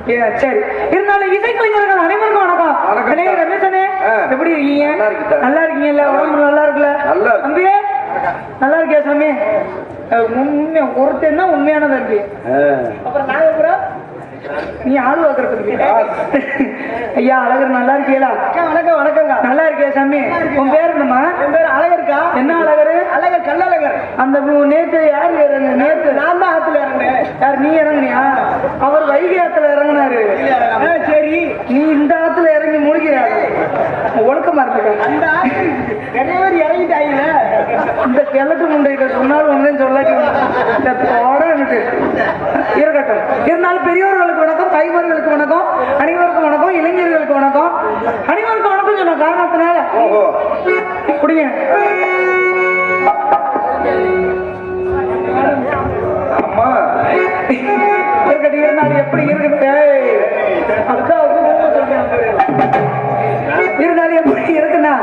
சரி, இருந்தாலும் இசைக்கலைஞர்கள் அனைவருக்கும் வணக்கம். ரமேசனே, எப்படி இருக்கீங்க? நல்லா இருக்கீங்கல்ல? உடம்பு நல்லா இருக்குல்ல? தம்பியே நல்லா இருக்கியா சாமி? உண்மை ஒருத்தன் தான் உண்மையான தம்பி. அப்புறம் நாங்க கூட நீ ஆள் வாக்குறதுக்கு ஐயா அழகர் நல்லா இருக்கீங்களா? வணக்கம் வணக்கங்க. நல்லா இருக்கியா சாமி? உன் பேர் என்னம்மா? என் பேர் அழகருக்கா. என்ன அழகரு? அழகர் கல்லழகர். அந்த நேத்து யாரு இறங்க? நேத்து நான் தான் ஆத்துல இறங்கினேன். யார் நீ இறங்குனியா? அவர் வைகை ஆத்துல இறங்கினாரு. சரி, நீ இந்த ஆத்துல இறங்கி முடிக்கிறாரு. ஒழுக்கமா இருக்க அந்த நிறைய பேர் இறங்கிட்டாங்க. இந்த கிழட்டு முண்டைகிட்ட சொன்னாலும் ஒன்றையும் சொல்லாட்டி இருக்கட்டும். இருந்தாலும் பெரியவர்களுக்கு வணக்கம், கைவர்களுக்கு வணக்கம், அனைவருக்கும் வணக்கம், இளைஞர்களுக்கு வணக்கம், அனைவருக்கும் வணக்கம் சொன்ன காரணத்தினால குடிங்க. இருக்கட்டும். இருந்தாலும் எப்படி இருக்குது அக்காவுக்கு இருந்தாலும் எப்படி இருக்குன்னா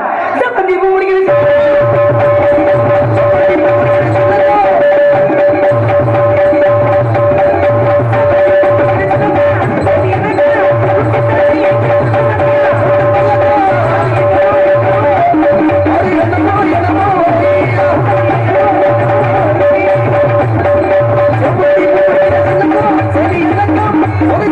சப்பந்தி முடிக்க Okay.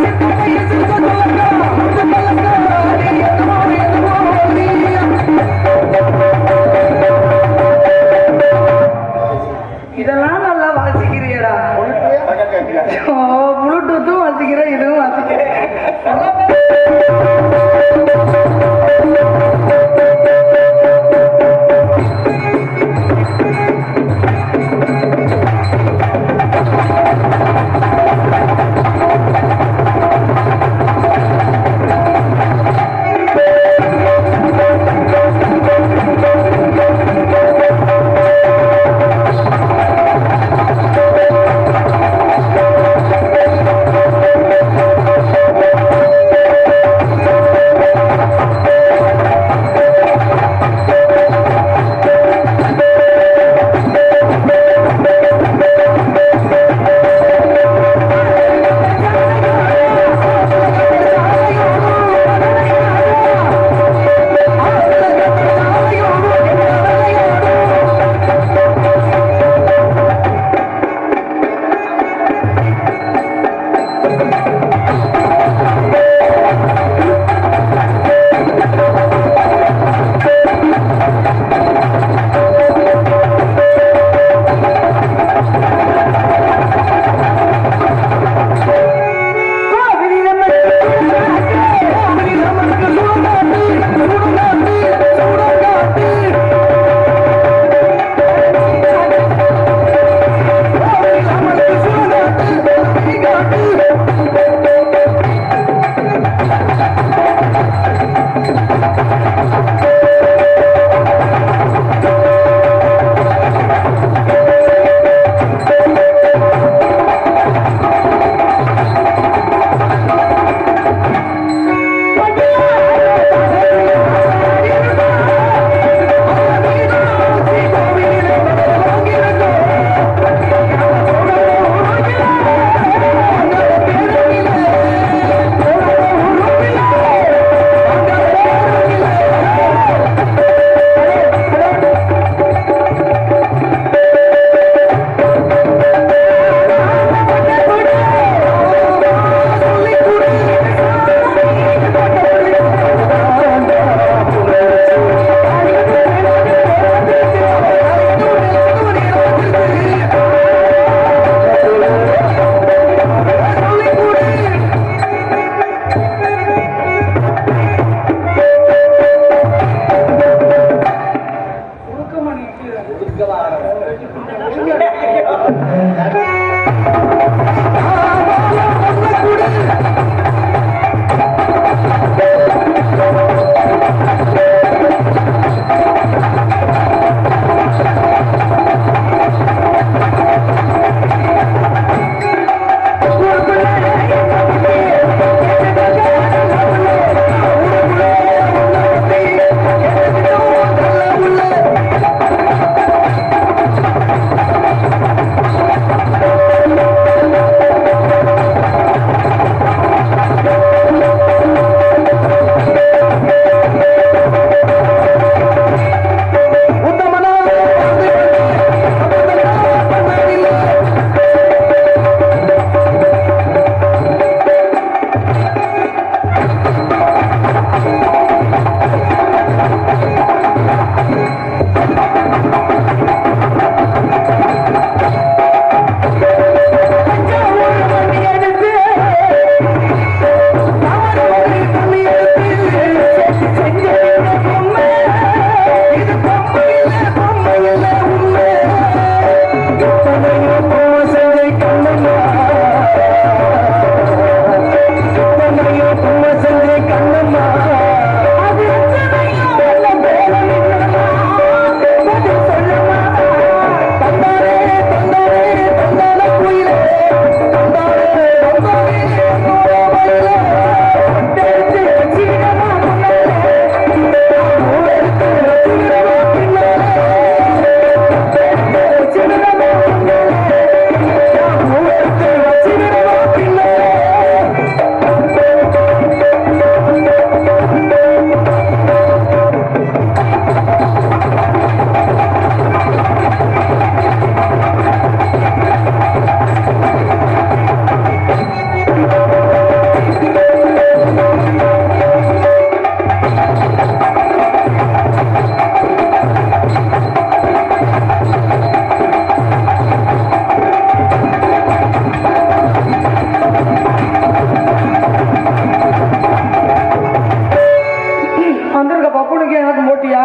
பப்புனுக்கு எனக்கு போட்டியா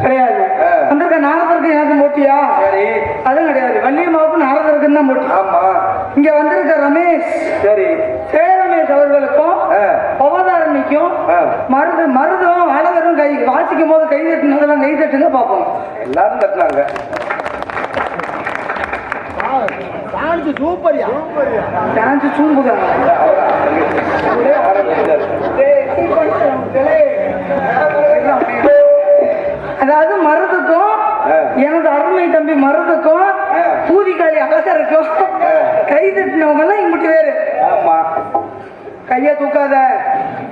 கிடையாது. வந்திருக்க நாரதருக்கு எனக்கு போட்டியா அதுவும் கிடையாது. வள்ளியம்மாவுக்கும் நாரதருக்கும் தான் போட்டி. இங்க வந்திருக்க ரமேஷ் சரி ரமேஷ் அவர்களுக்கும் பவதாரணிக்கும் மருதும் அழகரும் கை வாசிக்கும் போது கை தட்டுனதெல்லாம் கை தட்டுங்க பார்ப்போம். எல்லாரும் தட்டினாங்க. அதாவது மருதுக்கும் எனது அருமை தம்பி மருதுக்கும் பூதிக்காளி அழகருக்கும் கை தட்டினவங்க எல்லாம் இங்கிட்டு வேறு. கைய தூக்காத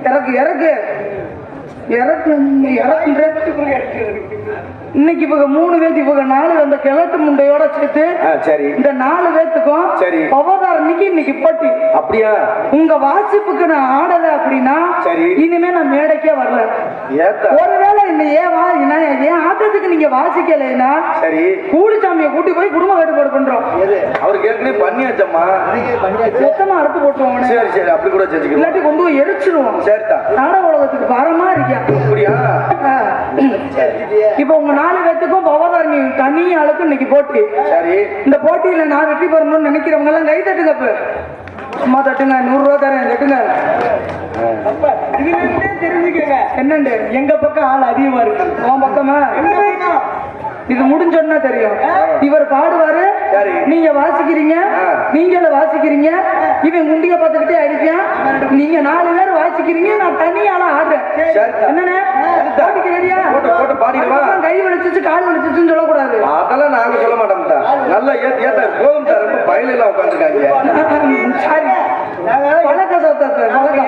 இறக்கு இறக்கு இன்னைக்கு இப்ப 3 பேத்து இப்ப 4 அந்த கிழட்டு முண்டையோட சேர்த்து சரி இந்த 4 பேத்துக்கும் சரி பவதாரணிக்கு இன்னைக்கு போட்டி. அப்படியா? உங்க வாசிப்புக்கு நான் ஆடல அப்படின்னா சரி இனிமே நான் மேடைக்கே வரல. ஒருவேளை என் ஆட்டத்துக்கு நீங்க வாசிக்கலைன்னா சரி கூலிச்சாமியை கூட்டி போய் குடும்ப கட்டுப்பாடு பண்றோம். அவருக்கு ஏற்கனவே பண்ணியாச்சம்மா மொத்தமா அறுத்து போட்டுருவோம். சரி சரி அப்படி கூட செஞ்சுக்கலாம். இல்லாட்டி கொண்டு போய் எரிச்சிருவோம். சரிதா நாடக உலகத்துக்கு பாரமா இருக்கியா? அப்படியா? இப்ப உங்க 4 பேத்துக்கும் பவதாரணி தனி ஆளுக்கு இன்னைக்கு போட்டி. சரி இந்த போட்டியில நான் வெற்றி பெறணும்னு நினைக்கிறவங்க எல்லாம் கை தட்டுங்க. அம்மா தட்டுங்க. 100 ரூபா தரேன் தட்டுங்க. இதுல இருந்தே தெரிஞ்சுக்கங்க என்னண்டு எங்க பக்கம் ஆள் அதிகமா இருக்கு. உன் பக்கமா இது முடிஞ்சோன்னா தெரியும். இவர் பாடுவாரு நீங்க வாசிக்கிறீங்க நீங்கள வாசிக்கிறீங்க. இவன் முண்டிய பார்த்துக்கிட்டே அடிப்பான். நீங்க 4 பேர் வாசிக்கிறீங்க நான் தனியால ஆடுறேன். என்னன்னு கை வலிச்சிச்சு கால் வலிச்சிச்சுன்னு சொல்லக்கூடாது. அதெல்லாம் நாங்க சொல்ல மாட்டோம். நல்லா ஏத்த போதும் சார். ரொம்ப பயில உட்காந்துருக்காங்க. சரி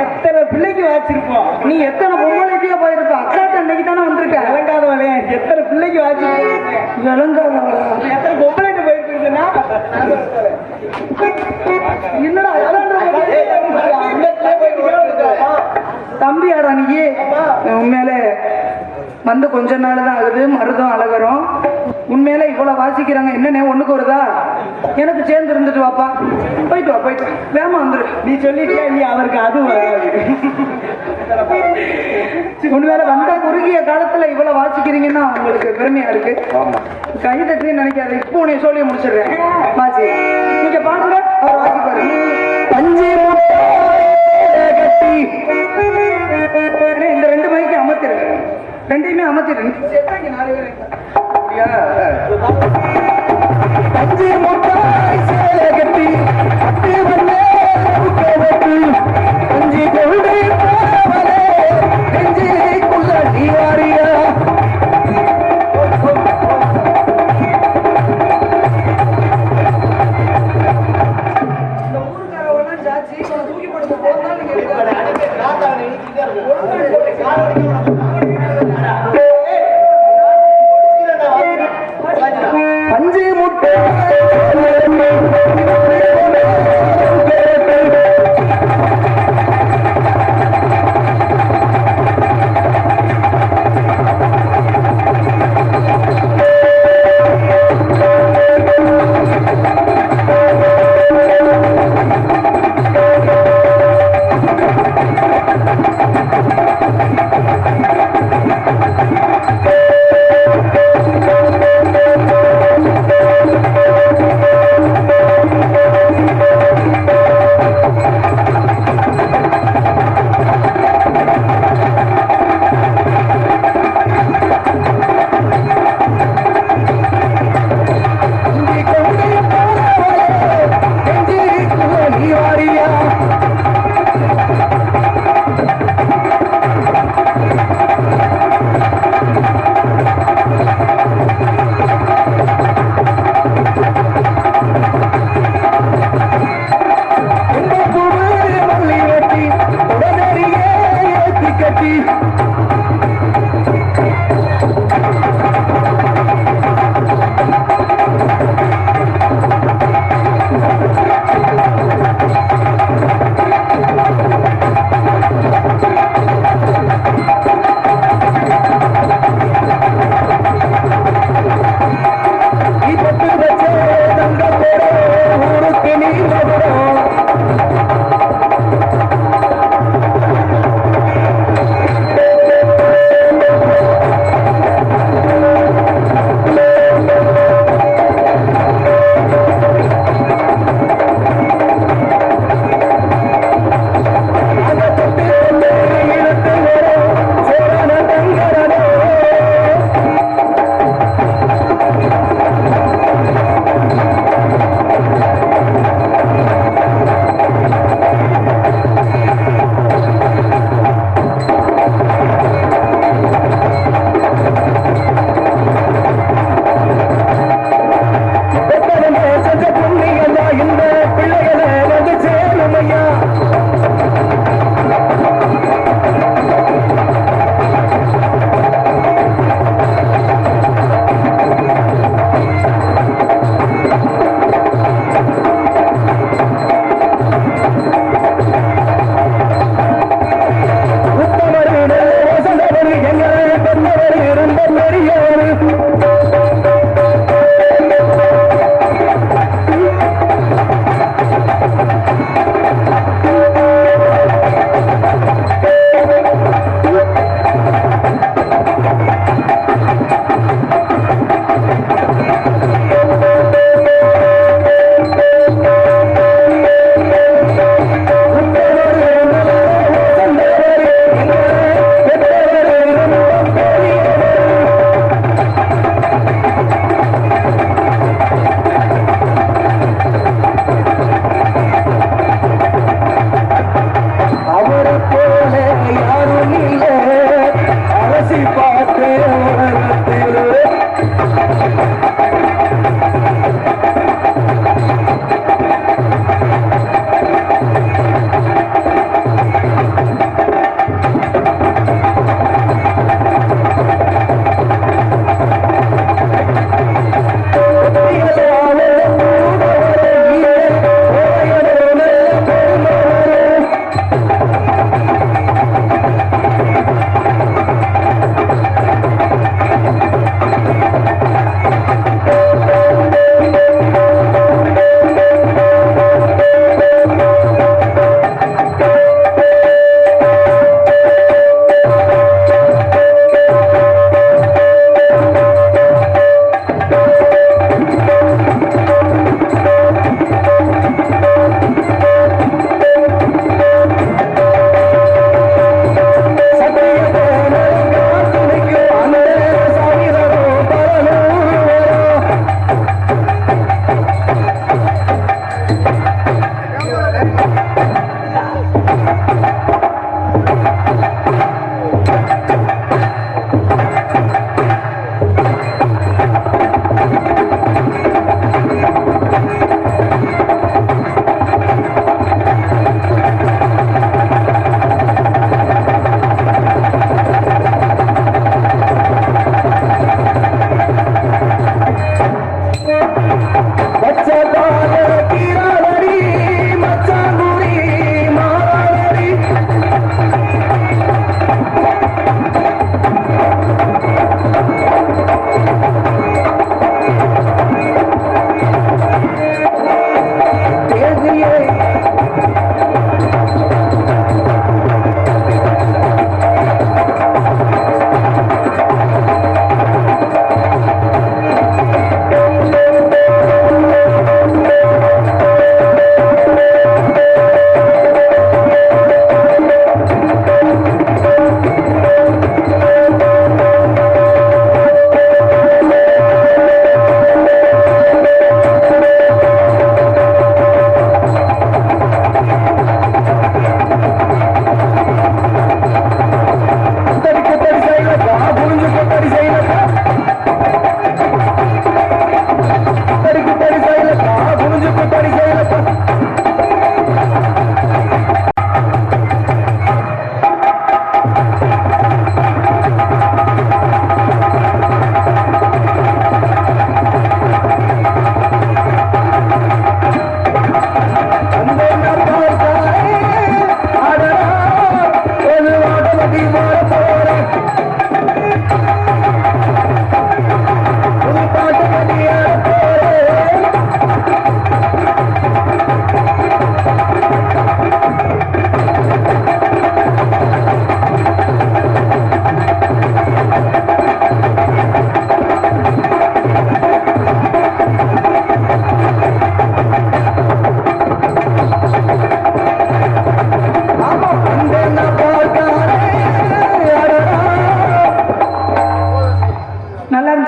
எத்தனை பிள்ளைக்கு வாச்சிருப்போம். நீ எத்தனை பொம்மலைக்கே போயிருப்ப. அக்காட்ட அன்னைக்கு தானே வந்திருக்க. விளங்காதவளே எத்தனை பிள்ளைக்கு வாச்சிருக்க. விளங்காதவளா எத்தனை பொம்மலைக்கு போயிருக்கீங்கன்னா என்னடா தம்பி ஆடா நீ உண்மையில வந்து கொஞ்ச நாள் தான் ஆகுது. மருதும் அழகரும் உண்மையில இவ்வளவு வாசிக்கிறாங்க. என்னன்னே ஒண்ணுக்கு வருதா? எனக்கு சேர்ந்து இருந்துட்டு வாப்பா. போயிட்டு வா போயிட்டு வேமா வந்துரு. நீ சொல்லிட்டியா நீ அவருக்கு அது உண்மையில வந்த குறுகிய காலத்துல இவ்வளவு வாசிக்கிறீங்கன்னா உங்களுக்கு பெருமையா இருக்கு. கை தட்டுன்னு நினைக்காத. இப்போ உன்னை சொல்லி முடிச்சிடுறேன். வாசி நீங்க பாருங்க. அவர் வாசிப்பாரு. பஞ்சு கட்டி இந்த 2 மைக்கு அமர்த்திரு. 2யுமே அமர்த்திரு. 4 பேர் பஞ்சு முட்டாய் சேல கட்டி பட்டு வந்தே பஞ்சு கொண்டு நெஞ்சிக்குள்ள நீ வாரியா. பஞ்சு முட்டை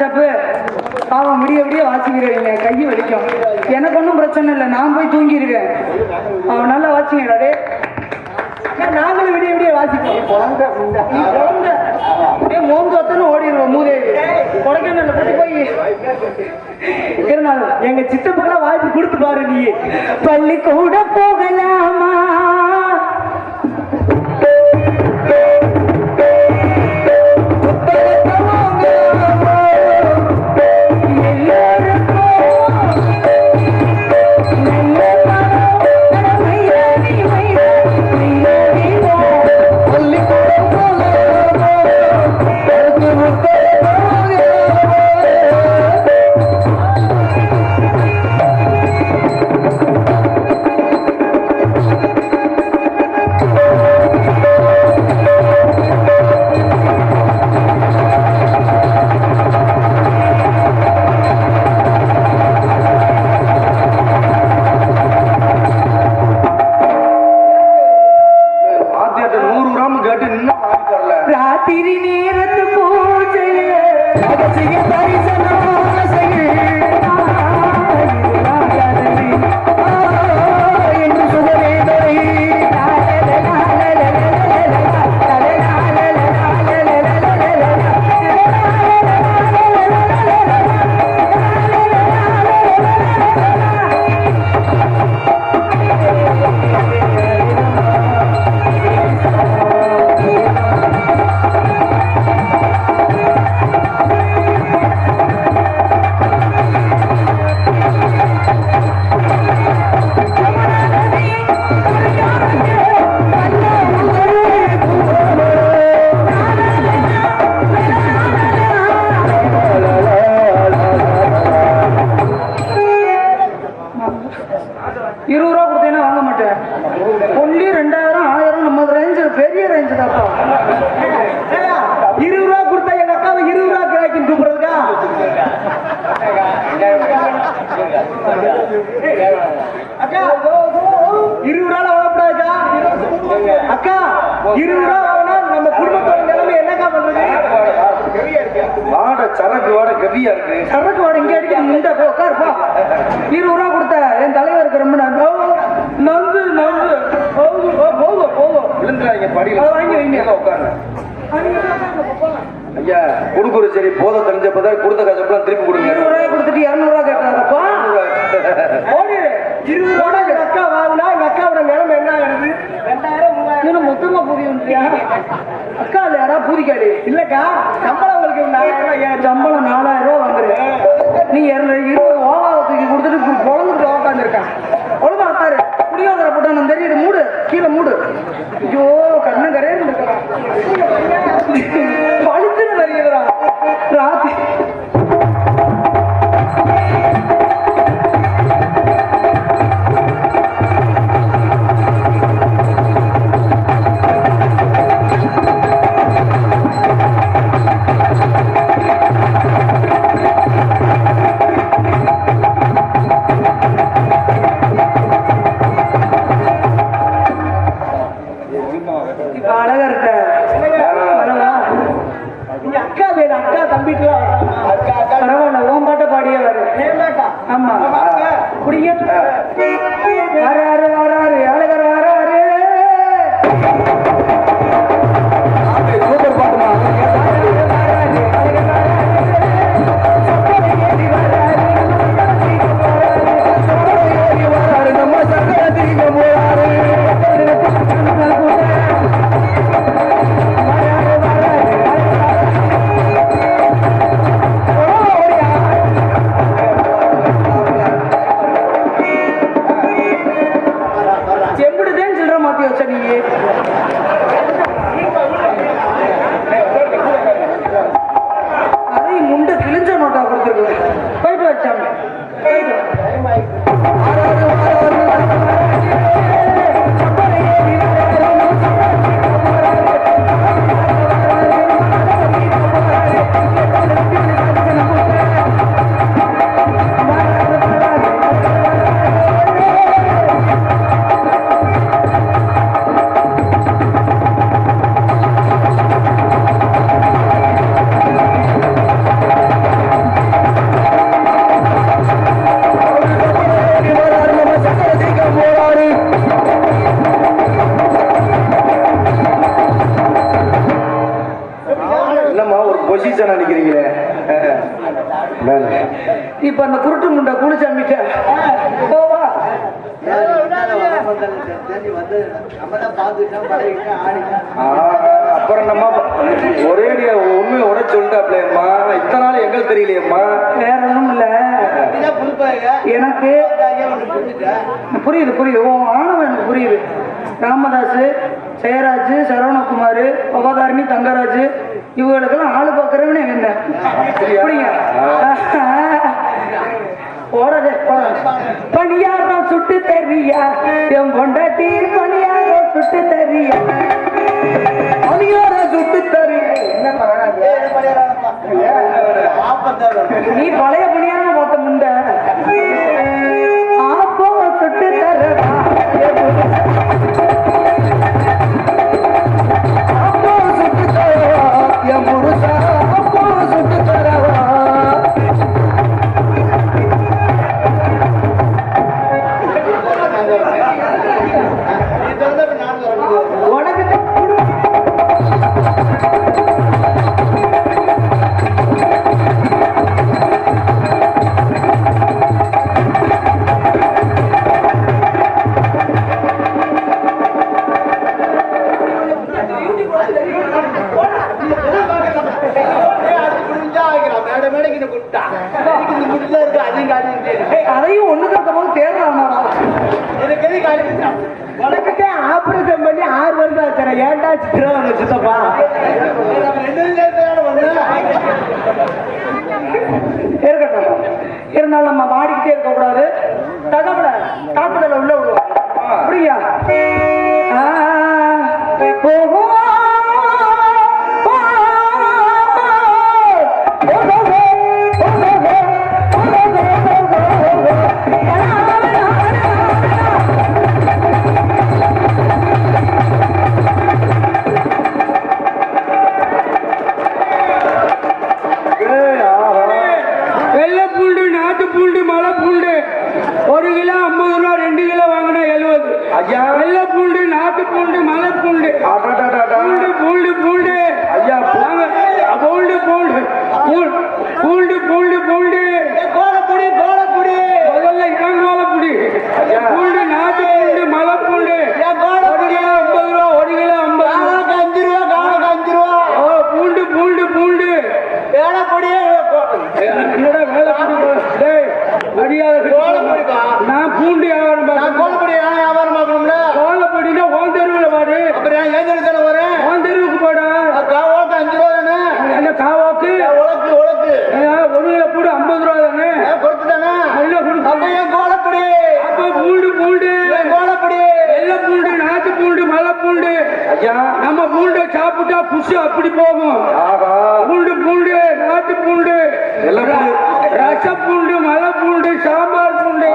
சப்பு பாவம் விடிய விடிய வாசிக்கிறீங்க, கையை வலிக்கும். எனக்கு ஒன்றும் பிரச்சனை இல்லை, நான் போய் தூங்கிடுவேன். அவன் நல்லா வாசிங்கடா. நாங்களும் விடிய விடிய வாசிப்போம். மோந்தோத்தன்னு ஓடிடுவோம். மூதேவி கொடைக்கானல்ல கூட்டி போய் இருந்தாலும் எங்க சித்தப்புக்கெல்லாம் வாய்ப்பு கொடுத்து பாரு. நீ பள்ளி கூட போகலாமா? ராத்திரி நேரத்து பூஜைய என்று சுகவேதனை அக்கா 20 ரூபா வாங்கினா நம்ம குடும்பத்தோட நிலைமை என்னக்கா பண்றது? வாட சரக்கு வாட கவியா இருக்கு. சரக்கு வாட இங்க அடிக்க முண்டை போ உட்காருப்பா. 20 ரூபா கொடுத்த என் தலைவருக்கு ரொம்ப நந்து நந்து போதும் போதும் விழுந்துறாங்க படியில வாங்கி வைங்க உட்காரு. ஐயா கொடுக்குற சரி போத தெரிஞ்சப்பதான் கொடுத்த காசெல்லாம் திருப்பி கொடுங்க. 20 ரூபாய் கொடுத்துட்டு 200 ரூபா கேட்டாரப்பா. ஓடி 20 ரூபா எங்க அக்கா வாங்கினா எங்க அக்காவோட நிலைமை என்ன ஆகுது? 2000 மொத்தமா புரியும்யா. அக்கா யாரா பூதிக்காடி இல்லக்கா. சம்பளம் உங்களுக்கு 4000 ரூபாய். சம்பளம் 4000 ரூபாய் வாங்குறேன். நீ 20 ஓவாவை தூக்கி கொடுத்துட்டு குழந்தைட்டு உட்காந்துருக்கான். ஒழுங்கா உட்காரு. குடியோதரை போட்டா நான் தெரியுது. மூடு கீழே மூடு. ஐயோ கண்ணு கரையே இருக்கான். பழுத்துன்னு வருகிறா ராத்தி. அழகா இருக்க அக்கா வேறு அக்கா தம்பிட்டு பரவாயில்ல. ஓம் பாட்ட பாடியே வரு. ஆமா குடிங்க. வராரு வராரு அழகர் வராரு. சூப்பர் பாட்டுமா. நம்ம சக்கரத்திரிக்க போறாரு. இப்ப அந்த குருட்டு முண்டை குளிச்சாமிட்ட போவா அப்புறம் நம்ம ஒரே உண்மையை உட சொல்லிட்டாப்லையம்மா இத்தனை நாள் எங்களுக்கு தெரியலையம்மா. வேற ஒண்ணும் இல்ல எனக்கு புரியுது புரியுது ஓ ஆனவன் எனக்கு புரியுது. ராமதாஸ், ஜெயராஜ், சரவணகுமார், பவதாரணி, தங்கராஜ் இவங்களுக்கெல்லாம் ஆளு பார்க்கறவனே வந்தேன். அப்படிங்க போறதே பணியாரம் சுட்டு தெரியா என் பொண்டாட்டி பணியாரம் சுட்டு தெரியா பணியாரம் சுட்டு தரியா. நீ பழைய பணியாரம் பார்த்த முண்டை ஆப்போ சுட்டு தரவா அப்போ சுட்டு தரவா என் முருசா அப்போ சுட்டு தரவா. உனக்கு அதையும் ஒண்ணு தக்க போது தேடுறான். உனக்கிட்டே ஆபரேஷன் பண்ணி 6 வருஷம் ஆச்சுற ஏன்டா சித்திரம் சித்தப்பா. இருக்கட்டும் இருந்தாலும் நம்ம மாடிக்கிட்டே இருக்க கூடாது. தகவல தாக்குதல உள்ள விடுவோம். அப்படியா போகும் வெள்ளை பூண்டு, நாட்டு பூண்டு, மலை பூண்டு, பூண்டு பூண்டு பூண்டு ஐயா பூண்டு பூண்டு பூண்டு பூண்டு பூண்டு கோலப்பொடி கோலப்பொடி முதல்ல இவன் கோலப்பொடி பூண்டு, நாட்டு பூண்டு, மலை பூண்டு 1 கிலோ 50 ரூபா 1 கிலோ 50 ரூபா 5 ரூபா பூண்டு பூண்டு பூண்டு வேலைப்பொடி என்னடா வேலைப்பொடி மரியாதை நான் பூண்டு வியாபாரம் கோலப்பொடி வியாபாரம் பார்க்கணும்ல. கோலப்பொடினா ஓன் தெருவில் பாரு. அப்புறம் ஏன் தெருவில் வரேன் ஓன் தெருவுக்கு போட காவாக்கு 5 ரூபா தானே. என்ன காவாக்கு உழக்கு உழக்கு 1 கிலோ பூண்டு 50 ரூபா தானே கொடுத்து தானே நல்ல கொடுத்து. அப்ப ஏன் கோலப்பொடி அப்ப பூண்டு பூண்டு கோலப்பொடி வெள்ளை பூண்டு, நாட்டு பூண்டு, மலை பூண்டு. நம்ம பூண்டை சாப்பிட்டா புஷு அப்படி போகும். பூண்டு பூண்டு, நாட்டு பூண்டு, ரச பூண்டு, மலை பூண்டு, சாம்பார் பூண்டு,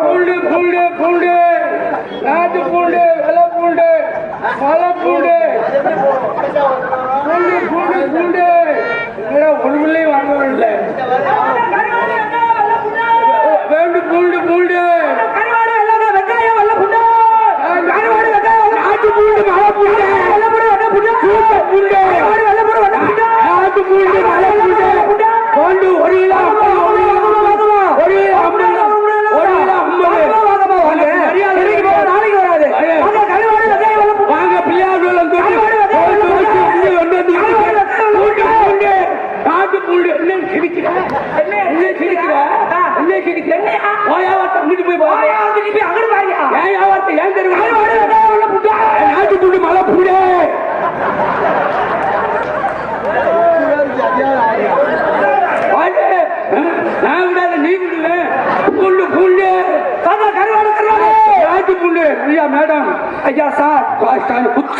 பூண்டு பூண்டு பூண்டு, நாட்டு பூண்டு, வெள்ளை பூண்டு, மலை பூண்டு, பூண்டு பூண்டு பூண்டு ஒன்றுலையும் வாங்கவில்ல வேண்டு பூண்டு பூண்டு நாட்டு பூண்டு, மலை பூண்டு, நாட்டு பூண்டு, மலை பூண்டு பூண்டு 1 கிலோ 50 வாங்க பிள்ளையார் நாட்டு பூண்டு. என்ன சிரிக்கிற போய் அங்கிட்டு ஏன் தெரியும் நாட்டு பூண்டு, மலை பூண்டு நான் விடாத நீ விடல பூண்டு பூண்டு நாட்டு பூண்டு. ஐயா மேடம் ஐயா சார்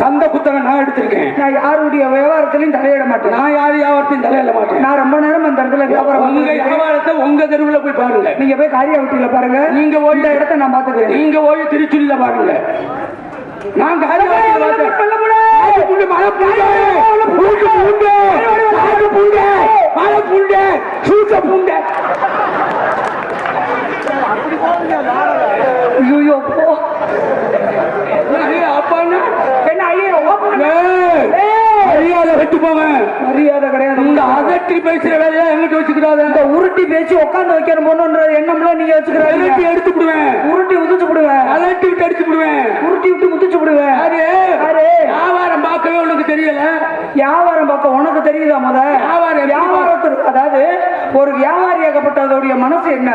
சந்த புத்தகம் நான் எடுத்திருக்கேன். நான் யாருடைய வியாபாரத்திலையும் தலையிட மாட்டேன். நான் யார் வியாபாரத்தையும் தலையிட மாட்டேன். நான் ரொம்ப நேரம் அந்த இடத்துல வியாபாரம் உங்க வியாபாரத்தை உங்க தெருவில் போய் பாருங்க. நீங்க போய் காரியாவட்டியில பாருங்க. நீங்க ஓய்ந்த இடத்த நான் பாத்துக்கிறேன். நீங்க ஓய்வு திருச்சியில பாருங்க. நான் காரியாவட்டியில பூண்டு, மலை பூண்டு, பூண்டு பூண்டு, நாட்டு பூண்டு, மலை பூண்டு, சூட்ட பூண்டு. ஐயோ அப்பா என்ன ஐயோ மரியாதை விட்டு போவேன். மரியாதை கிடையாது. இந்த அகட்டு உருட்டி பேசுற வேலையா எங்கிட்ட வச்சுக்கிறாரு. இந்த உருட்டி பேசி உட்காந்து வைக்கிற பொண்ணுன்ற எண்ணம்லாம் நீங்க வச்சுக்கிறாங்க. எடுத்து விடுவேன், உருட்டி உதிச்சு விடுவேன், அலட்டி விட்டு அடிச்சு விடுவேன், உருட்டி விட்டு முதிச்சு விடுவேன். வியாபாரம் பார்க்கவே உனக்கு தெரியல. வியாபாரம் பார்க்க உனக்கு தெரியுதா? வியாபாரத்துக்கு அதாவது ஒரு வியாபாரியாகப்பட்டதோடைய மனசு என்ன,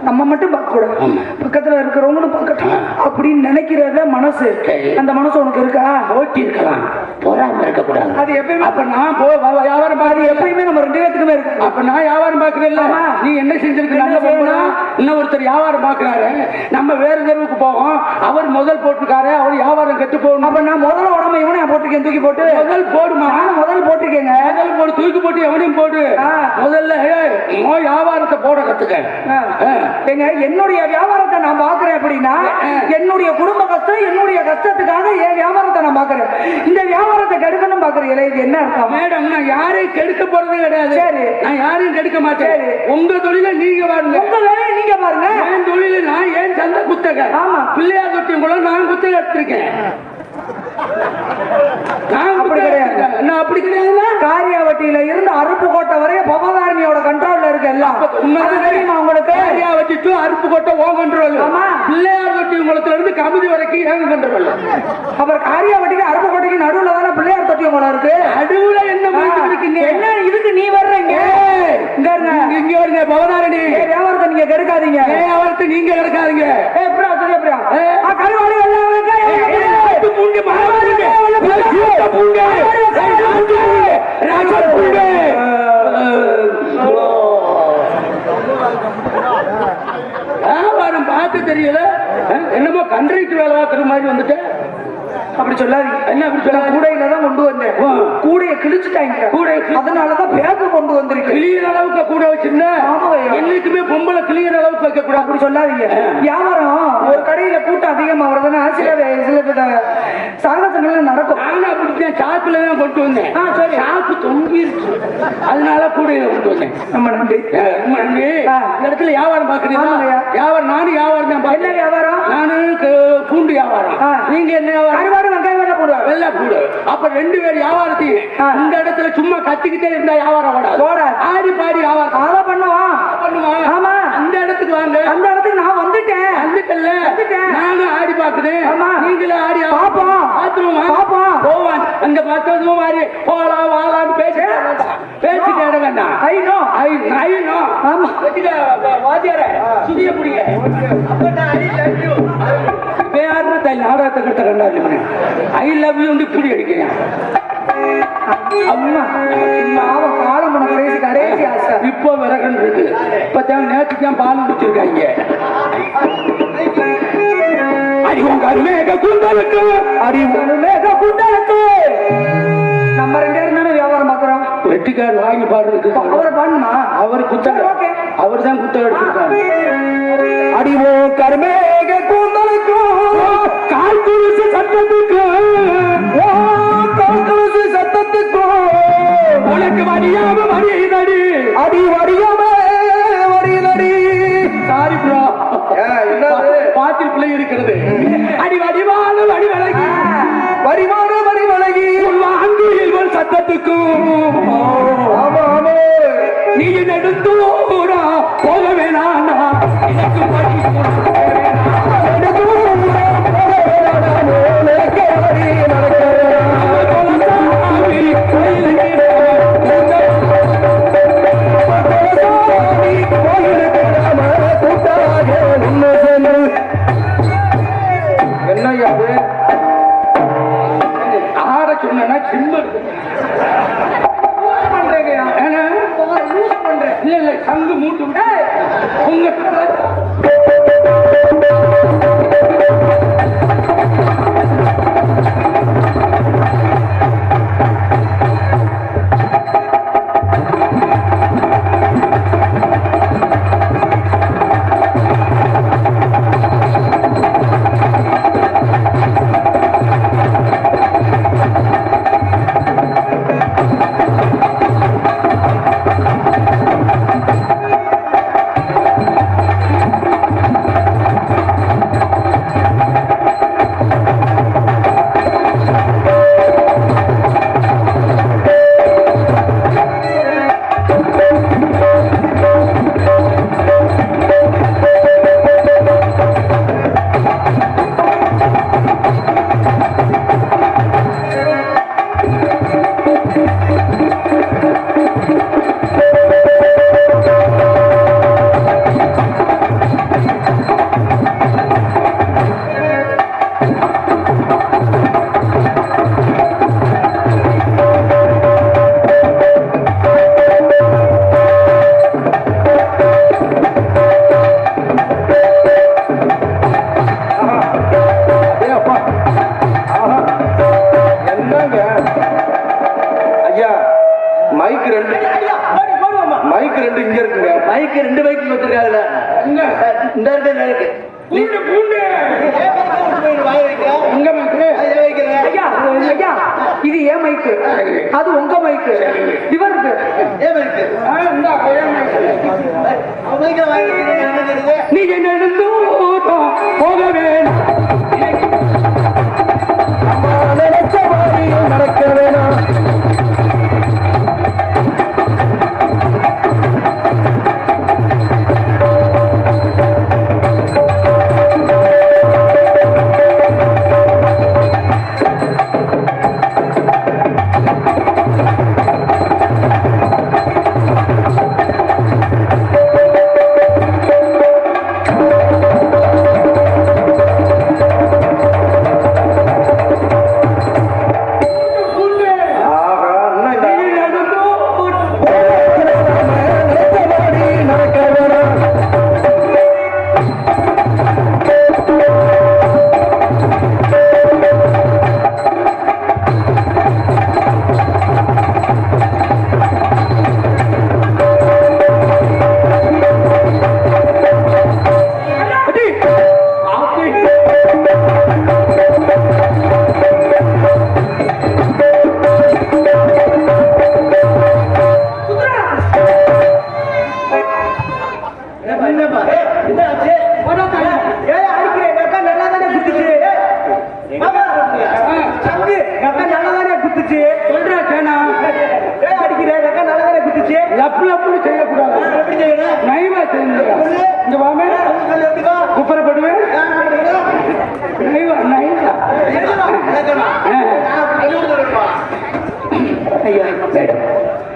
நம்ம மட்டும் பார்க்க கூடாது, பக்கத்துல இருக்கிறவங்களும் பார்க்கட்டும் அப்படின்னு நினைக்கிறத மனசு. அந்த மனசு உனக்கு இருக்கா? போட்டி இருக்கலாம், போராம இருக்கக்கூடாது. அது எப்பயுமே அப்ப நான் வியாபாரம் பார்த்து எப்பயுமே நம்ம 2 பேத்துக்குமே இருக்கு. அப்ப நான் வியாபாரம் பார்க்கவே இல்லை. நீ என்ன செஞ்சிருக்க? நல்ல பொண்ணு. இன்னும் ஒருத்தர் வியாபாரம் பார்க்கிறாரு, நம்ம வேற தெருவுக்கு போவோம். அவர் முதல் போட்டிருக்காரு, அவர் வியாபாரம் கெட்டு போகணும். அப்ப நான் முதல்ல உடம்பு இவனை போட்டிருக்கேன், தூக்கி போட்டு முதல் போடுமா? முதல் போட்டிருக்கேங்க, முதல் போடு, தூக்கி போட்டு எவனையும் போடு. முதல்ல வியாபாரத்தை போட கத்துக்க. என்னுடைய வியாபாரத்தை நான் பாக்குறேன் அப்படின்னா என்னுடைய குடும்ப கஷ்டம், என்னுடைய கஷ்டத்துக்காக என் வியாபாரத்தை நான் பாக்குறேன். இந்த வியாபாரத்தை கெடுக்கணும் பாக்குறேன். இது என்ன அர்த்தம்? மேடம், நான் யாரையும் கெடுக்க போறது கிடையாது. சரி, நான் யாரையும் கெடுக்க மாட்டேன். உங்க தொழில நீங்க பாருங்க, உங்க வேலையை நீங்க பாருங்க. என் தொழில நான் ஏன் சந்தை குத்தக. ஆமா, பிள்ளையார் தொட்டியும் கூட நான் குத்தக எடுத்திருக்கேன். அப்படி கிடையாது. நான் அப்படி கிடையாது. காரியாவட்டியில இருந்து அருப்புக்கோட்டை வரைய பவதாரணியோட கண்ட்ரோல்ல இருக்கு எல்லாம். தெரியுமா உங்களுக்கு? காரியாவட்டி டு அருப்புக்கோட்டை ஓ கண்ட்ரோல். ஆமா, பிள்ளையார் தொட்டி குளத்துல இருந்து கமிதி வரைக்கும் ஏன் கண்ட்ரோல். அப்புறம் காரியாவட்டிக்கு அருப்புக்கோட்டைக்கு நடுவுல தானே பிள்ளையார் தொட்டி குளம் இருக்கு. நடுவுல என்ன இருக்கீங்க? என்ன இதுக்கு நீ வர்றீங்க? இங்க வருங்க பவதாரணி. வியாபாரத்தை நீங்க கெடுக்காதீங்க. வியாபாரத்தை நீங்க கெடுக்காதீங்க. கருவாடி வியாபாரம் பார்த்து தெரியல, என்னமோ கண்ட்ரிக்கு வேலை பார்க்குற மாதிரி வந்துட்டு. அப்படி சொல்லாதீங்க. என்ன அப்படி சொல்ல? கூடையில தான் கொண்டு வந்தேன். கூடைய கிழிச்சுட்டாங்க. கூடை அதனாலதான் பேக்கு கொண்டு வந்திருக்கு. கிளியர் அளவுக்கு கூட வச்சிருந்தா என்னைக்குமே பொம்பளை கிளியர் அளவுக்கு வைக்க கூடாது. அப்படி சொல்லாதீங்க. வியாபாரம் ஒரு கடையில கூட்டம் அதிகமா வருதுன்னா சில சாகசங்கள் நடக்கும். நானும் அப்படித்தான் சாக்குல தான் கொண்டு வந்தேன். சாக்கு தொங்கிருச்சு, அதனால கூடையில கொண்டு வந்தேன். ரொம்ப நன்றி, ரொம்ப நன்றி. இந்த இடத்துல வியாபாரம் பாக்குறீங்களா? வியாபாரம் நானும் வியாபாரம் தான். என்ன வியாபாரம்? நானு பூண்டு வியாபாரம். நீங்க என்ன வியாபாரம்? வெங்காயம் வெள்ளை பூண்டு. அப்ப 2 பேர் வியாபாரத்தையும் இந்த இடத்துல சும்மா கத்திக்கிட்டே இருந்தா வியாபாரம் ஓடாது. ஆடி பாடி வியாபாரம் அதை பண்ணுவான். ஆமா, அந்த இடத்துக்கு வாங்க. அந்த இடத்துக்கு நான் வந்துட்டேன். நானும் ஆடி பாக்குறேன், நீங்களும் ஆடி பாப்போம். பாப்போம் போவான். அந்த பார்த்ததும் மாதிரி போலாம் வாலான்னு பேசிட்டு இட வேண்டாம். ஐநோ ஆமா, வாத்தியார சுதிய புடிங்க. நாடகத்தை கட்ட 2 ஐ லவ் யூ இப்படி அடிக்கிறேன். அம்மா அவன் காலம் பண்ண கடைசி ஆசை. இப்போ விறகன் இருக்கு. இப்ப நேற்று தான் பால் குடிச்சிருக்காங்க. அறிவுங்க குண்டலுக்கு, அறிவுங்க குண்டலுக்கு. நம்ம 2 பேரும் தானே வியாபாரம் பாக்குறோம். வெட்டிக்கார் வாங்கி பாடுறதுக்கு அவரை பாடணுமா? அவர் குத்தக, அவர் தான் குத்தக எடுத்திருக்காரு. அறிவோ கர்மேக கூந்தலுக்கும் கால் குலுசு சத்தத்துக்கும், கால் குலுசு சத்தத்துக்கும் உனக்கு வடியாம வடியதடி, அடி வடியாம வடியதடி. சாரி ப்ரோ, பாத்தில் பிள்ளை இருக்கிறது. அடி வடிவான வடி விலகி, வடிவான வடி விலகி வாங்குயில் சத்தத்துக்கும். நீ நெடுந்தூரா போக வேணானா, எனக்கு ஆட சொன்னா சிம்ம இல்ல சங்கு மூட்டு உங்க இது ஏன் மைக்கு, அது உங்க மைக்கு, இவருக்கு நீ என்ன போக வேணும் நடக்க வேணாம்.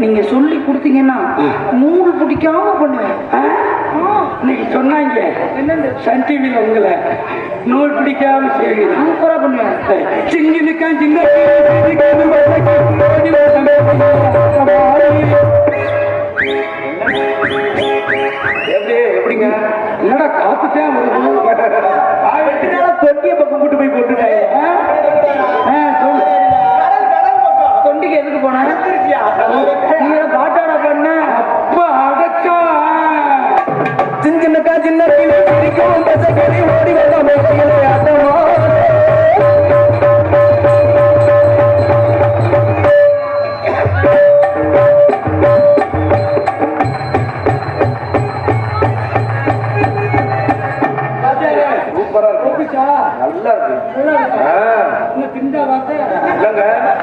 நீங்க சொல்லி கொடுத்தீங்கன்னா நூறு பிடிக்காம பண்ணுவேன். இன்னைக்கு சொன்னாங்க சன் டிவில உங்களை நூல் பிடிக்காம செய்வீங்க, சூப்பரா பண்ணுவேன். சிங்கினுக்கா சின்ன எப்படிங்க என்னடா காத்துட்டேன் தொண்டிய பக்கம் கூட்டு போய் போட்டுட்டாங்க. தொண்டிக்கு எதுக்கு போன பாட்டாட பண்ண அப்ப அடச்சா சின்ன சின்ன ஓடி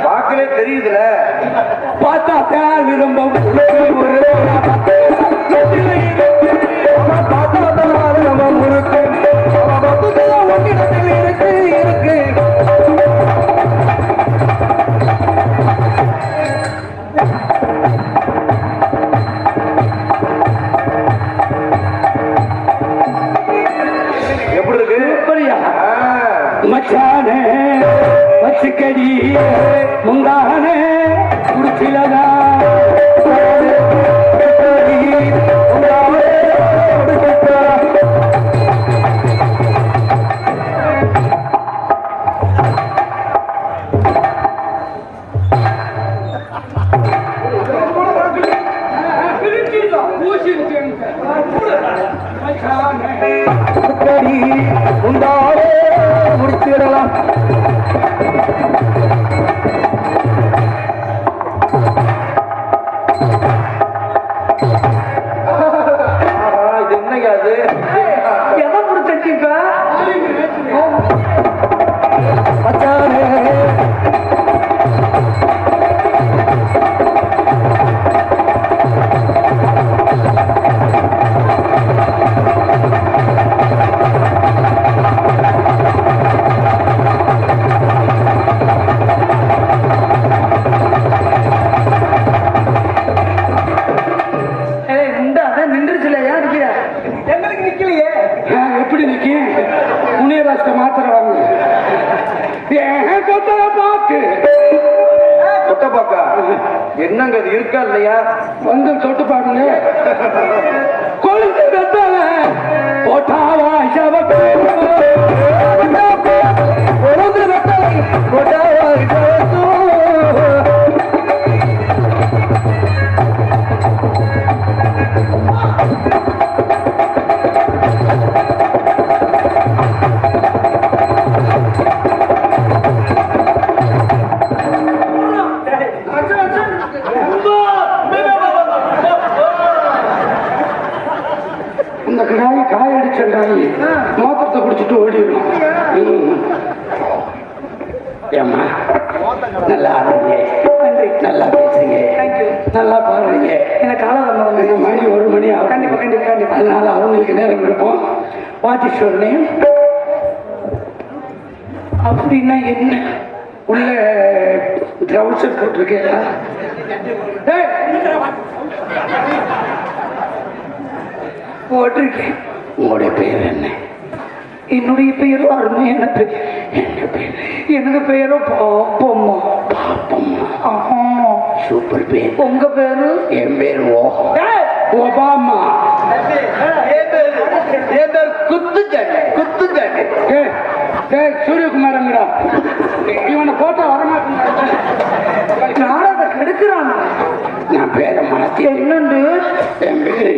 வாக்கிலே தெரியுதுல பார்த்தா விரும்ப எப்படி இருக்கு எப்படியா மச்சானே வச்சுக்கடி முந்தானே குடிச்சிலதா முந்தானே முடிச்சிடலாம். இது என்னங்க அது எதை பிடிச்சிருக்கீங்க மச்சானே பிளாஸ்ட மாத்திர வாங்க. ஏன் கொட்டை பாக்கு கொட்டை பாக்கா என்னங்க அது இருக்கா இல்லையா? வந்து தொட்டு பாருங்க. கொழுந்து வெத்தல போட்டாவா சவக்கு கொழுந்து வெத்தலை கொட்டாவா சவக்கு. இந்த கிடாய் காய அடிச்சாய் மோத்திரத்தை குடிச்சிட்டு ஓடிடும். ஏம்மா நல்லா ஆடுறீங்க, நல்லா பேசுறீங்க, நல்லா பாடுறீங்க. எனக்கு காலம் மணி 1 மணி ஆகும். கண்டிப்பா கண்டிப்பா கண்டிப்பா. அதனால அவங்களுக்கு நேரம் கொடுப்போம். What is your name? அப்படின்னா என்ன? உள்ள ட்ரவுசர் போட்டிருக்கேன். போட்டிருக்கேன். உங்களுடைய பெயர் என்ன? என்னுடைய பெயரோ அருமையான பெயர். என்ன பேர்? எனக்கு பெயரோ பாப்பம்மா. பாப்பம்மா. ஆஹா. சூப்பர் பேர். உங்க பேரு? என் பேர் ஒபாமா. சூரியகுமாரங்கடா, இவனை போட்டா வரமாட்டேன். நாடக கெடுக்கிறான். நான் பேரை மாத்தி. என்னண்டு? என் பேரு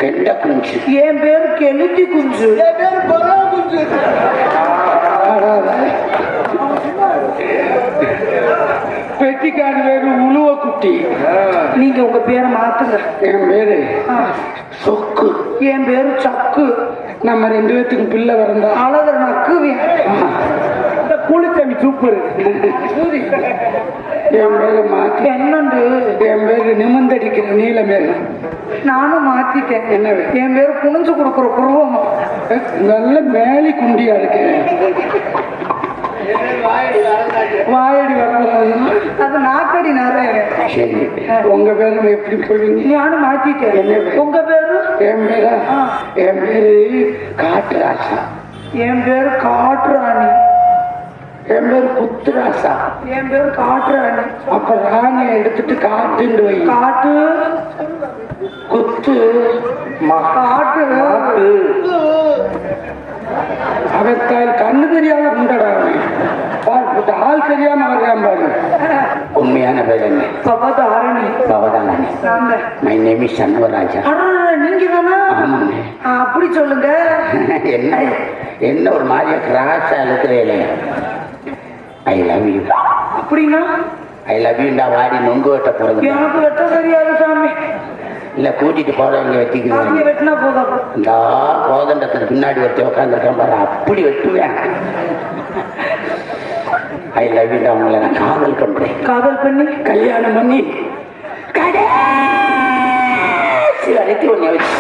கெண்ட குஞ்சு. என் பேரு கெளுத்தி குஞ்சு. என் பேரு பொறா குஞ்சு. பெட்டிக்காடு பேரு உழுவ குட்டி. நீங்க உங்க பேரை மாத்துங்க. என் பேரு சொக்கு. என் பேரு சக்கு. நம்ம 2 பேத்துக்கு பிள்ளை வரந்தா அழகர் நக்குவேன். கூலிச்சாமி சூப்பர். என் பேரு மாத்தி. என்னண்டு? என் பேரு நிமிந்தடிக்கிற நீலமேகம். நானும் மாத்திட்டேன். என்ன? என் பேரு குனிஞ்சு கொடுக்குற குருவம். நல்ல மேலி குண்டியா இருக்கு. வாயடி வரக்கூடாது. அது நாக்கடி நிறைய. சரி, உங்க பேரு எப்படி சொல்லுவீங்க? நானும் மாத்திட்டேன். என்ன பேரு? உங்க பேரு? என் பேரா? என் பேரு காட்டுராசா. என் பேரு காட்டுராணி. என் பேரு புத்துராசா. என் பேரு காட்டுராணி. அப்ப ராணியை எடுத்துட்டு காட்டுண்டு வை. காட்டு குத்து காட்டு அவத்தால் கண்ணு தெரியாம குண்டடாவே. ஆள் தெரியாம வர்றான் பாரு. உண்மையான பேர் என்ன? Bhavadharani. Bhavadharani. My name is Shanmugaraja. நீங்க தானா? ஆமாங்க. அப்படி சொல்லுங்க. என்ன என்ன ஒரு மாதிரியா கிராஸா இருக்கிறேன். I love you. அப்படின்னா ஐ லவ் யூண்டா. வாடி நொங்கு வெட்ட போறது. எனக்கு வெட்ட தெரியாது சாமி. இல்ல கூட்டிட்டு போறவங்க வெட்டிக்குவாங்க. வெட்டினா போதும். இந்த கோதண்டத்துக்கு பின்னாடி ஒருத்தி உட்காந்துருக்கேன் பாரு, அப்படி வெட்டுவேன். ஐ லவ் யூண்டா. உங்களை நான் காதல் பண்றேன். காதல் பண்ணி கல்யாணம் பண்ணி கடைசி வரைக்கும் உன்னை வச்சு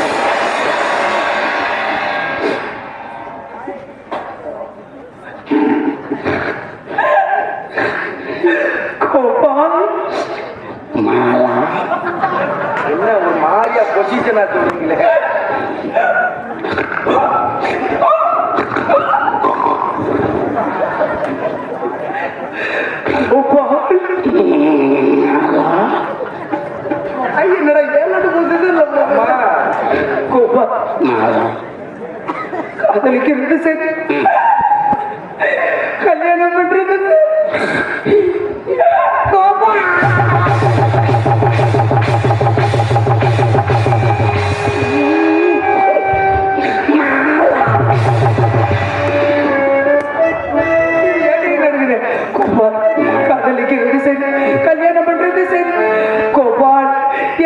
மாலா. என்ன ஒரு மாதிரியா பொசிஷனா சொல்றீங்களே? என்னடா ஏழு பொசிஷன்ல கோபா மாலா. காதலிக்கிறது சரி, கல்யாணம் பண்றது கோபா. காதலிக்கிறது சரி, கல்யாணம் பண்றது சரி. கோபால்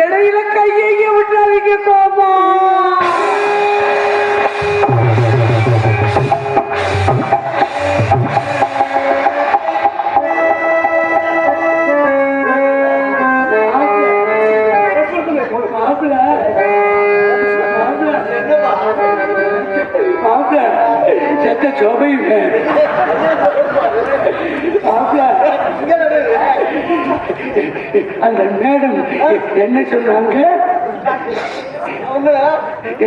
இடையில கையை விட்டுறாதீங்க கோபால். செத்த சோபையுங்க. அந்த மேடம் என்ன சொன்னாங்க?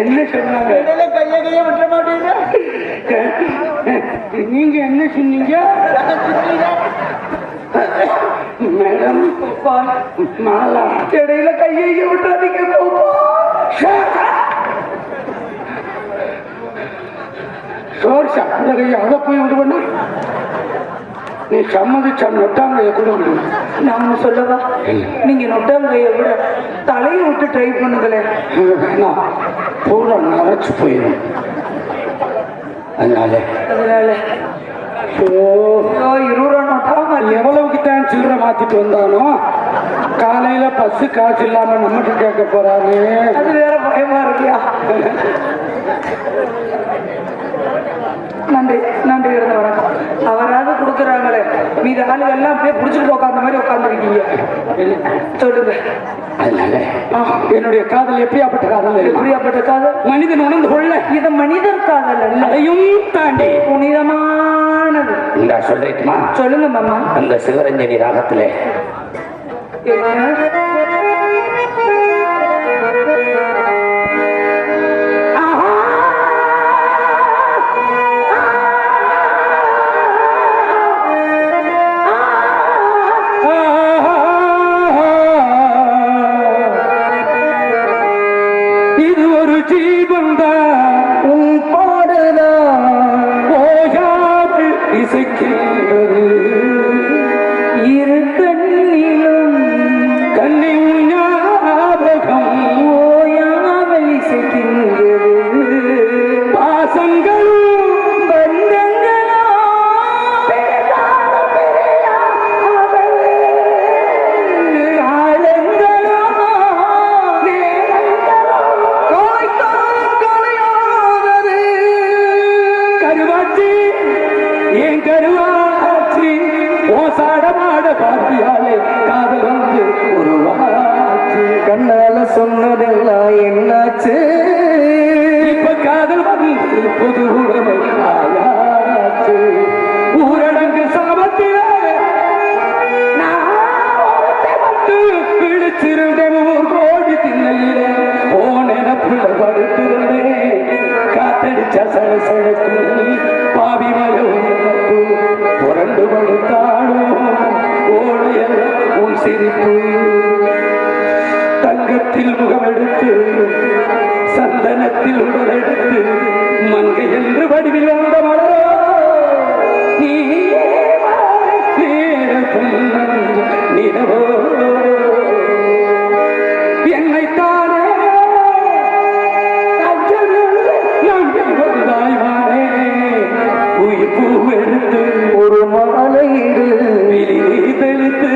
என்ன சொன்னாங்க? கைய விட்டுற மாட்டேங்க. நீங்க என்ன சொன்னீங்க? மேடம் மாலா இடையில கையை விட்டாதீங்க. சோறு சாப்பிட கையை அதை போய் விடுவனா? நீ சம்மதிச்சா நொட்டாங்கைய கூட விடுவேன். நான் ஒண்ணு சொல்லவா? நீங்க நொட்டாங்கைய விட தலையை விட்டு ட்ரை பண்ணுங்களேன். வேணாம், பூரா நரைச்சு போயிடும். அதனால 20 ரூபா நோட்டாம எவ்வளவுக்கு தான் சில்லறை மாத்திட்டு வந்தானோ காலையில பஸ் காசு இல்லாம நம்மகிட்ட கேட்க போறாரு. அது வேற பயமா இருக்கியா? நன்றி நன்றி இருந்த வணக்கம். அவராது கொடுக்குறாங்களே, மீது ஆளுகள் எல்லாம் அப்படியே புடிச்சிட்டு உட்காந்த மாதிரி உட்காந்துருக்கீங்க. சொல்லுங்க. அதனால என்னுடைய காதல் எப்படியாப்பட்ட காதல்? எப்படியாப்பட்ட காதல்? மனிதன் உணர்ந்து கொள்ள இது மனிதர் காதல் அல்ல, அதையும் தாண்டி புனிதமானது. சொல்லட்டுமா? சொல்லுங்க மாமா. அந்த சிவரஞ்சனி ராகத்திலே இது ஒரு ஜீவன்தான் உன் பாடதான் ஓயாது இசைக்கின்றது. இரு கண்ணிலும் கண்ணி ஞாபகம் ஓயாமல் இசைக்கின்றது. பாசங்களும் பந்தங்களோ ஆழங்களோ கருவாச்சி ஏன் கருவாச்சி ஓசாடமாட பாத்தியாலே காதல் வந்து உருவாச்சு. கண்ணால சொன்னதெல்லாம் என்னாச்சு? இப்ப காதல் வந்து பொது உடைமை ஆயாச்சு. ஊரடங்கு சாபத்திலே பிடிச்சிருந்தேன் ஒரு கோடி திண்ணையிலே ஓனென புள்ள படுத்திருந்தேன். காத்தடிச்சா சழசழக்கும் பாவி மயப்பு புரண்டு படுத்தாலும் ஓடையல் உன் சிரிப்பு. தங்கத்தில் முகம் எடுத்து சந்தனத்தில் உடல் எடுத்து மங்கை என்று வடிவில் வந்த மலரோ நீ நிலவோ என்னைத்தானே நம்பிவந்தாய்மானே உயிர் பூவெடுத்து ஒரு மாலையீடு விழி தெளித்து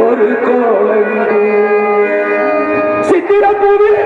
ஒரு கோலங்கு சித்திரப்பூவில்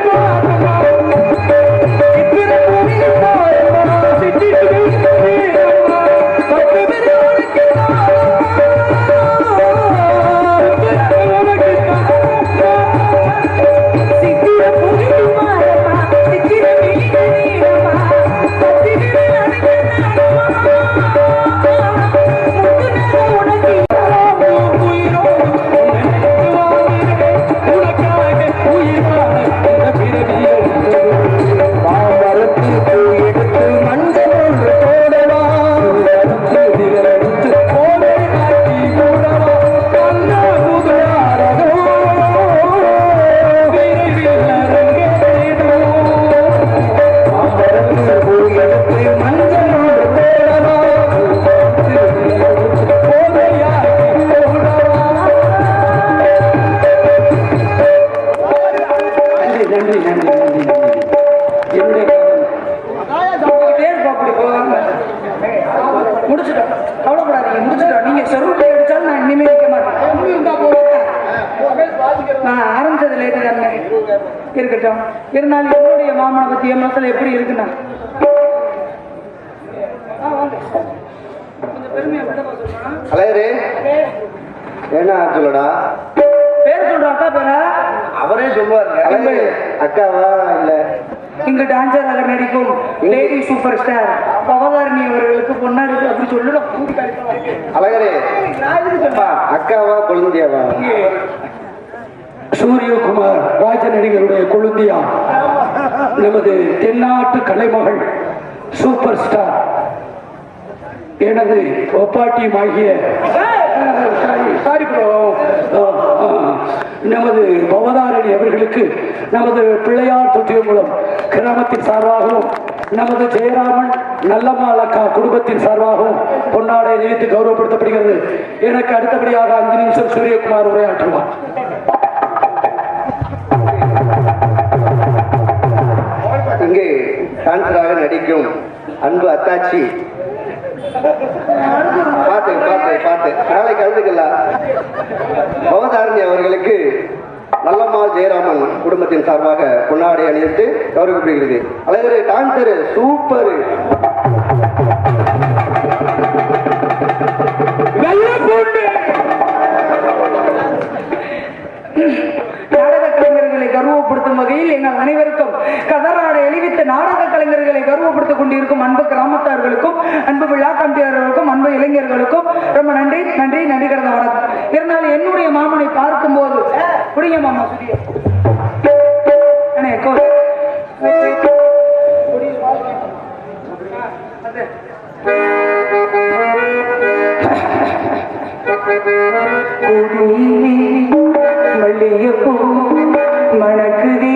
முடிச்சுட்டோம். கவலைப்படாதீங்க, முடிச்சுட்டோம். நீங்க செருப்பு அடிச்சாலும் நான் இனிமே வைக்க மாட்டேன். நான் ஆரம்பிச்சது லேட்டு தானே இருக்கட்டும். இருந்தாலும் என்னுடைய மாமனை பத்தி என் மனசுல எப்படி இருக்குண்ணா கொஞ்சம் பெருமையா அலையரே என்ன சொல்லடா? பேர் சொல்ற அக்கா பேரா? அவரே சொல்லுவாரு. அக்காவா இல்ல இங்கு டான்சராக நடிக்கும் லேடி சூப்பர் ஸ்டார் பவதாரணி அவர்களுக்கு பொண்ணாடி அப்படி சொல்லுட. அழகரே அக்காவா கொழுந்தியாவா? சூரியகுமார் ராஜ நடிகருடைய கொழுந்தியா நமது தென்னாட்டு கலைமகள் சூப்பர் ஸ்டார் எனது ஒப்பாட்டியுமாகிய சாரி ப்ரோ நமது பவதாரணி அவர்களுக்கு நமது பிள்ளையார் தொட்டிய மூலம் கிராமத்தின் சார்பாகவும் நமது ஜெயராமன் நல்லம்மாள் அக்கா குடும்பத்தின் சார்பாகவும் பொன்னாடை நினைத்து கௌரவப்படுத்தப்படுகிறது. எனக்கு அடுத்தபடியாக 5 நிமிஷம் சூரியகுமார் உரையாற்றுவார். இங்கே டான்சராக நடிக்கும் அன்பு அத்தாச்சி பாட்டு நாளை கலந்துக்கலாம். பவதாரணி அவர்களுக்கு நல்லம்மாள் ஜெயராமன் குடும்பத்தின் சார்பாக பொன்னாடை அணிவித்து கௌரவிக்கப்படுகிறது. அழகு டான்சர் சூப்பர். நாடக கலைஞர்களை கௌரவப்படுத்தும் வகையில் எங்கள் அனைவருக்கும் கதராடை அணிவித்த நாடக கலைஞர்களை கௌரவப்படுத்திக் கொண்டிருக்கும் அன்பு கிராமத்தார்களுக்கும் அன்பு விழா கம்பியாளர்களுக்கும் அன்பு இளைஞர்களுக்கும் ரொம்ப நன்றி நன்றி நன்றி கடந்த வணக்கம். இருந்தாலும் என்னுடைய மாமனை பார்க்கும் போது புடிங்க மாமா சுடிய மல்லிகைப்பூ மணக்குதே